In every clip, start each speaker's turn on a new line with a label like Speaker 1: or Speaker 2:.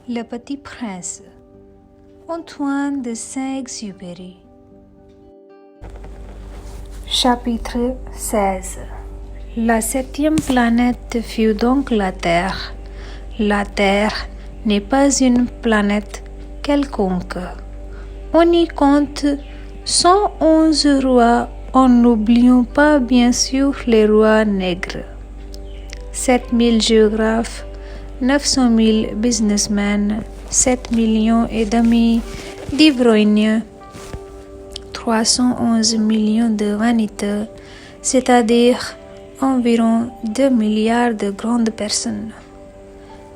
Speaker 1: Le Petit Prince, Antoine de Saint-Exupéry. Chapitre 16. La septième planète fut donc la Terre. La Terre n'est pas une planète quelconque. On y compte 111 rois, en n'oubliant pas bien sûr les rois nègres. 7000 géographes, 900 000 businessmen, 7 millions et demi d'ivrognes, 311 millions de vanités, c'est-à-dire environ 2 milliards de grandes personnes.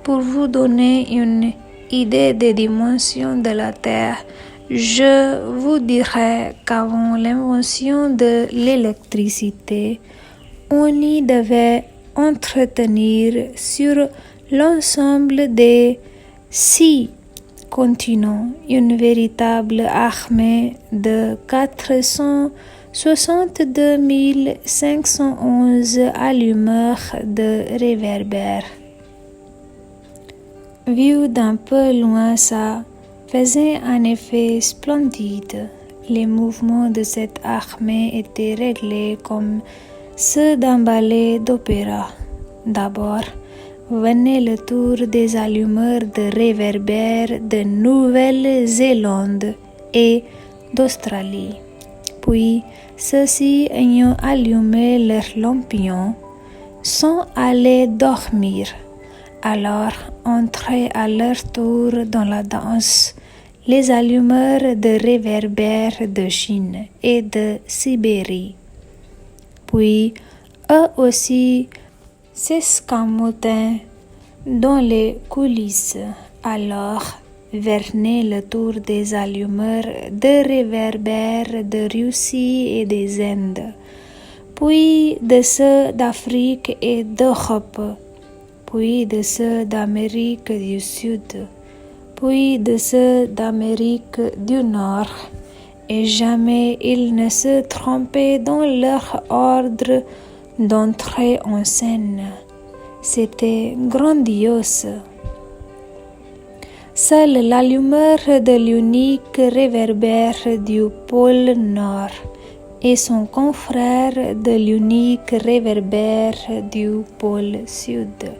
Speaker 1: Pour vous donner une idée des dimensions de la Terre, je vous dirai qu'avant l'invention de l'électricité, on y devait entretenir sur l'ensemble des 6 continents une véritable armée de 462 511 allumeurs de réverbères. Vu d'un peu loin, ça faisait un effet splendide. Les mouvements de cette armée étaient réglés comme ceux d'un ballet d'opéra. D'abord, venait le tour des allumeurs de réverbères de Nouvelle-Zélande et d'Australie. Puis, ceux-ci ayant allumé leurs lampions, sont allés dormir. Alors entraient à leur tour dans la danse les allumeurs de réverbères de Chine et de Sibérie. Puis, eux aussi s'escamotaient dans les coulisses. Alors venait le tour des allumeurs de réverbères de Russie et des Indes, puis de ceux d'Afrique et d'Europe, puis de ceux d'Amérique du Sud, puis de ceux d'Amérique du Nord, et jamais ils ne se trompaient dans leur ordre d'entrer en scène. C'était grandiose. Seul l'allumeur de l'unique réverbère du pôle Nord et son confrère de l'unique réverbère du pôle Sud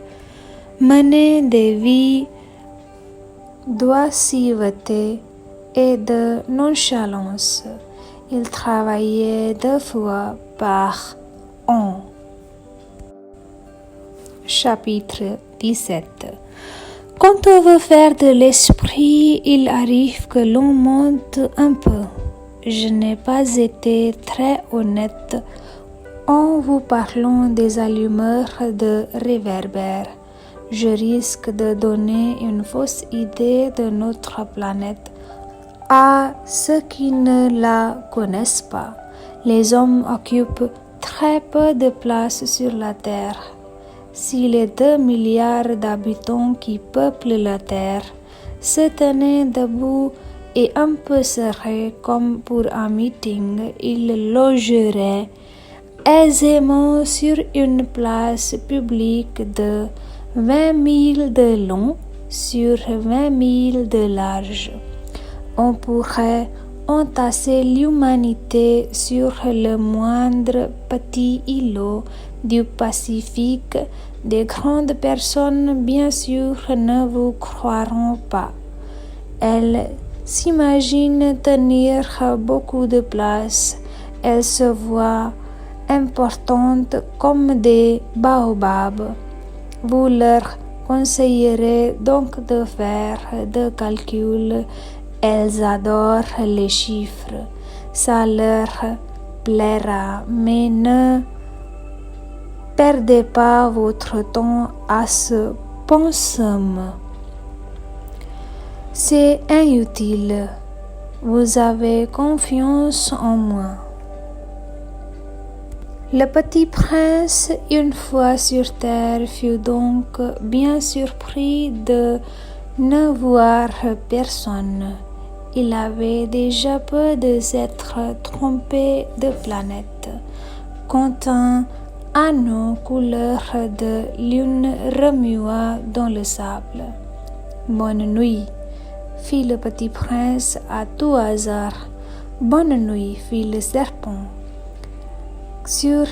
Speaker 1: menaient des vies d'oisiveté et de nonchalance. Ils travaillaient 2 fois par an. Chapitre 17. Quand on veut faire de l'esprit, il arrive que l'on monte un peu. Je n'ai pas été très honnête en vous parlant des allumeurs de réverbères. Je risque de donner une fausse idée de notre planète à ceux qui ne la connaissent pas. Les hommes occupent très peu de place sur la Terre. Si les 2 milliards d'habitants qui peuplent la Terre se tenaient debout et un peu serrés comme pour un meeting, ils logeraient aisément sur une place publique de 20 000 de long sur 20 000 de large. On pourrait entasser l'humanité sur le moindre petit îlot du Pacifique. Des grandes personnes, bien sûr, ne vous croiront pas. Elles s'imaginent tenir beaucoup de place. Elles se voient importantes comme des baobabs. Vous leur conseillerez donc de faire des calculs. Elles adorent les chiffres. Ça leur plaira, mais ne perdez pas votre temps à ce pensum. C'est inutile. Vous avez confiance en moi. Le petit prince, une fois sur terre, fut donc bien surpris de ne voir personne. Il avait déjà peu de s'être trompé de planète. Quand un anneau couleur de lune remua dans le sable, Bonne nuit, fit le petit prince à tout hasard. Bonne nuit, fit le serpent. Sur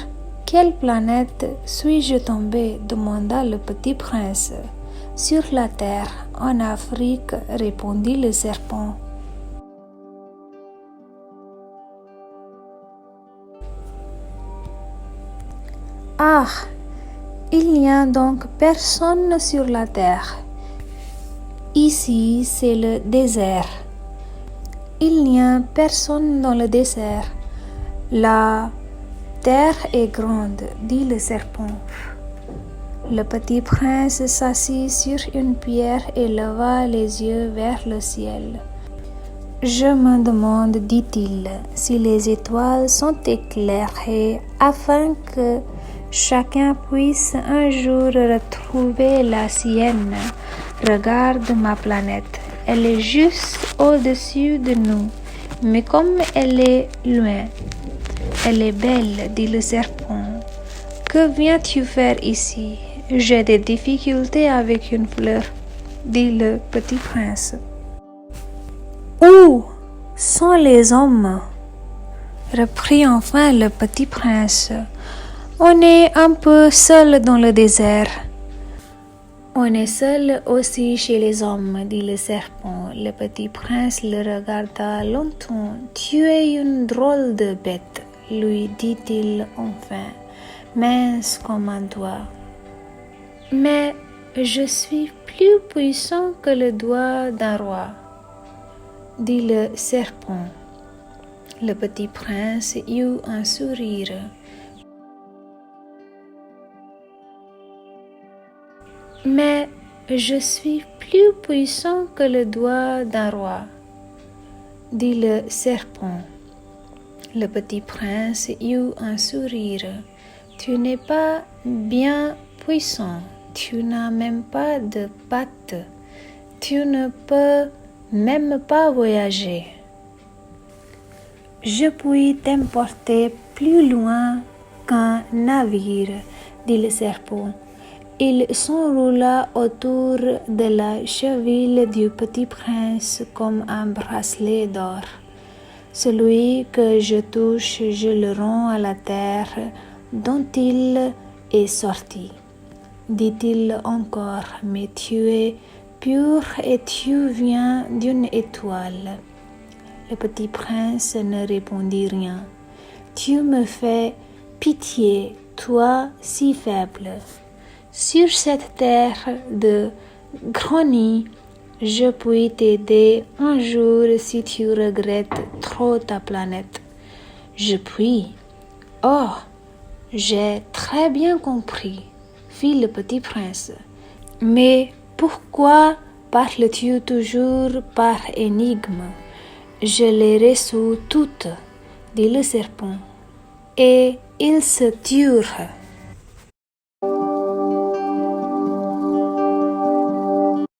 Speaker 1: quelle planète suis-je tombé? Demanda le petit prince. Sur la terre, en Afrique, répondit le serpent. Ah, il n'y a donc personne sur la terre. Ici, c'est le désert. Il n'y a personne dans le désert. La terre est grande, dit le serpent. Le petit prince s'assit sur une pierre et leva les yeux vers le ciel. Je me demande, dit-il, si les étoiles sont éclairées afin que chacun puisse un jour retrouver la sienne. Regarde ma planète, elle est juste au-dessus de nous, mais comme elle est loin, elle est belle, dit le serpent. Que viens-tu faire ici? J'ai des difficultés avec une fleur, dit le petit prince. Où sont les hommes? Reprit enfin le petit prince. On est un peu seul dans le désert. On est seul aussi chez les hommes, dit le serpent. Le petit prince le regarda longtemps. Tu es une drôle de bête, lui dit-il enfin, mince comme un doigt. Mais je suis plus puissant que le doigt d'un roi, dit le serpent. Le petit prince eut un sourire. Mais je suis plus puissant que le doigt d'un roi, dit le serpent. Le petit prince eut un sourire. Tu n'es pas bien puissant, tu n'as même pas de pattes, tu ne peux même pas voyager. Je puis t'emporter plus loin qu'un navire, dit le serpent. Il s'enroula autour de la cheville du petit prince comme un bracelet d'or. Celui que je touche, je le rends à la terre dont il est sorti, dit-il encore, mais tu es pur et tu viens d'une étoile. Le petit prince ne répondit rien. Tu me fais pitié, toi si faible. Sur cette terre de granit, je puis t'aider un jour si tu regrettes trop ta planète. Je puis. Oh, j'ai très bien compris, fit le petit prince. Mais pourquoi parles-tu toujours par énigme? Je les résous toutes, dit le serpent. Et ils se turent.